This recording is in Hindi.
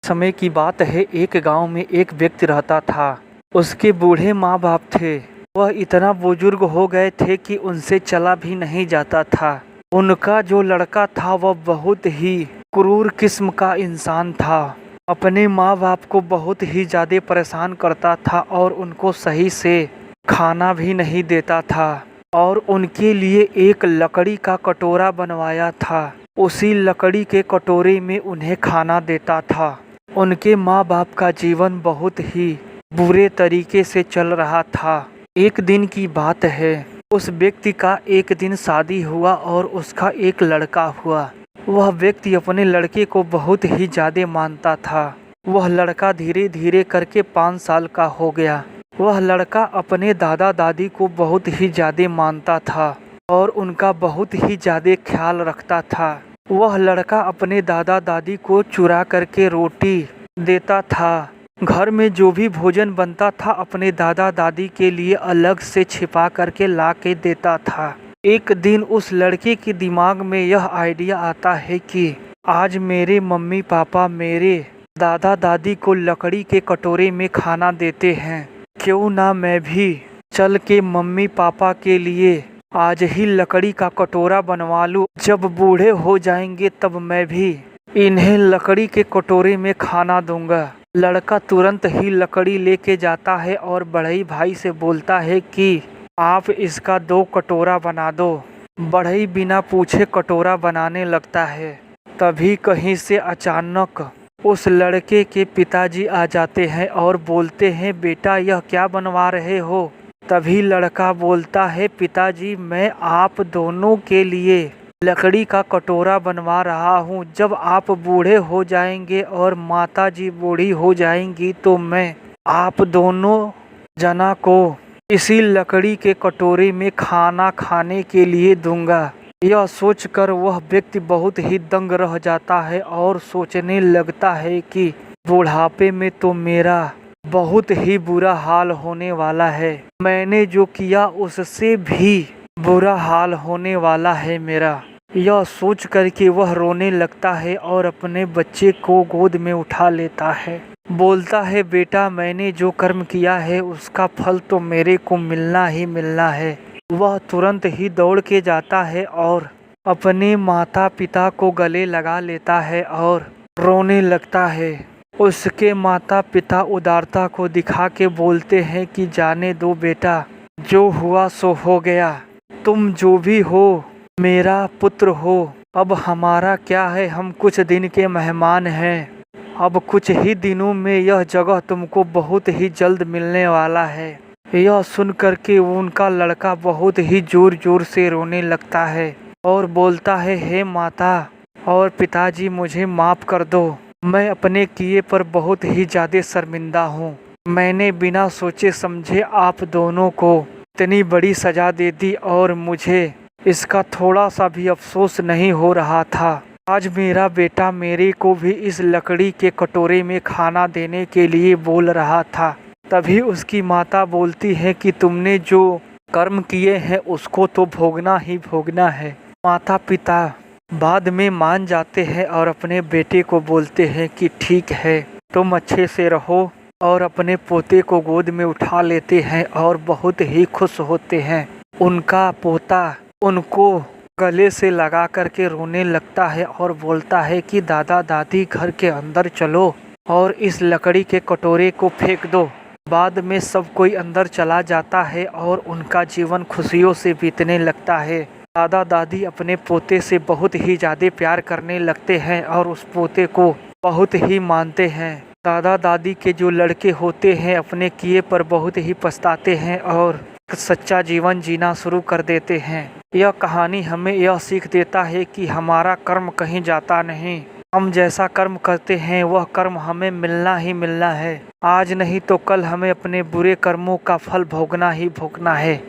समय की बात है। एक गांव में एक व्यक्ति रहता था। उसके बूढ़े माँ बाप थे। वह इतना बुजुर्ग हो गए थे कि उनसे चला भी नहीं जाता था। उनका जो लड़का था वह बहुत ही क्रूर किस्म का इंसान था। अपने माँ बाप को बहुत ही ज़्यादा परेशान करता था और उनको सही से खाना भी नहीं देता था। और उनके लिए एक लकड़ी का कटोरा बनवाया था। उसी लकड़ी के कटोरे में उन्हें खाना देता था। उनके माँ बाप का जीवन बहुत ही बुरे तरीके से चल रहा था। एक दिन की बात है। उस व्यक्ति का एक दिन शादी हुआ और उसका एक लड़का हुआ। वह व्यक्ति अपने लड़के को बहुत ही ज़्यादा मानता था। वह लड़का धीरे धीरे करके 5 साल का हो गया। वह लड़का अपने दादा दादी को बहुत ही ज़्यादा मानता था और उनका बहुत ही ज़्यादा ख्याल रखता था। वह लड़का अपने दादा दादी को चुरा करके रोटी देता था। घर में जो भी भोजन बनता था अपने दादा दादी के लिए अलग से छिपा करके ला के देता था। एक दिन उस लड़के के दिमाग में यह आइडिया आता है कि आज मेरे मम्मी पापा मेरे दादा दादी को लकड़ी के कटोरे में खाना देते हैं, क्यों ना मैं भी चल के मम्मी पापा के लिए आज ही लकड़ी का कटोरा बनवा लूं। जब बूढ़े हो जाएंगे तब मैं भी इन्हें लकड़ी के कटोरे में खाना दूंगा। लड़का तुरंत ही लकड़ी लेके जाता है और बढ़ई भाई से बोलता है कि आप इसका 2 कटोरा बना दो। बढ़ई बिना पूछे कटोरा बनाने लगता है। तभी कहीं से अचानक उस लड़के के पिताजी आ जाते हैं और बोलते हैं, बेटा यह क्या बनवा रहे हो? तभी लड़का बोलता है, पिताजी मैं आप दोनों के लिए लकड़ी का कटोरा बनवा रहा हूँ। जब आप बूढ़े हो जाएंगे और माता जी बूढ़ी हो जाएंगी तो मैं आप दोनों जना को इसी लकड़ी के कटोरे में खाना खाने के लिए दूंगा। यह सोचकर वह व्यक्ति बहुत ही दंग रह जाता है और सोचने लगता है कि बुढ़ापे में तो मेरा बहुत ही बुरा हाल होने वाला है। मैंने जो किया उससे भी बुरा हाल होने वाला है मेरा। यह सोच कर के वह रोने लगता है और अपने बच्चे को गोद में उठा लेता है। बोलता है, बेटा मैंने जो कर्म किया है उसका फल तो मेरे को मिलना ही मिलना है। वह तुरंत ही दौड़ के जाता है और अपने माता पिता को गले लगा लेता है और रोने लगता है। उसके माता पिता उदारता को दिखा के बोलते हैं कि जाने दो बेटा, जो हुआ सो हो गया। तुम जो भी हो मेरा पुत्र हो। अब हमारा क्या है, हम कुछ दिन के मेहमान हैं। अब कुछ ही दिनों में यह जगह तुमको बहुत ही जल्द मिलने वाला है। यह सुन करके उनका लड़का बहुत ही जोर जोर से रोने लगता है और बोलता है, हे माता और पिताजी मुझे माफ़ कर दो। मैं अपने किए पर बहुत ही ज़्यादा शर्मिंदा हूँ। मैंने बिना सोचे समझे आप दोनों को इतनी बड़ी सज़ा दे दी और मुझे इसका थोड़ा सा भी अफसोस नहीं हो रहा था। आज मेरा बेटा मेरे को भी इस लकड़ी के कटोरे में खाना देने के लिए बोल रहा था। तभी उसकी माता बोलती है कि तुमने जो कर्म किए हैं उसको तो भोगना ही भोगना है। माता पिता बाद में मान जाते हैं और अपने बेटे को बोलते हैं कि ठीक है, तुम अच्छे से रहो, और अपने पोते को गोद में उठा लेते हैं और बहुत ही खुश होते हैं। उनका पोता उनको गले से लगा करके रोने लगता है और बोलता है कि दादा दादी घर के अंदर चलो और इस लकड़ी के कटोरे को फेंक दो। बाद में सब कोई अंदर चला जाता है और उनका जीवन खुशियों से बीतने लगता है। दादा दादी अपने पोते से बहुत ही ज़्यादा प्यार करने लगते हैं और उस पोते को बहुत ही मानते हैं। दादा दादी के जो लड़के होते हैं अपने किए पर बहुत ही पछताते हैं और सच्चा जीवन जीना शुरू कर देते हैं। यह कहानी हमें यह सीख देता है कि हमारा कर्म कहीं जाता नहीं। हम जैसा कर्म करते हैं वह कर्म हमें मिलना ही मिलना है। आज नहीं तो कल हमें अपने बुरे कर्मों का फल भोगना ही भोगना है।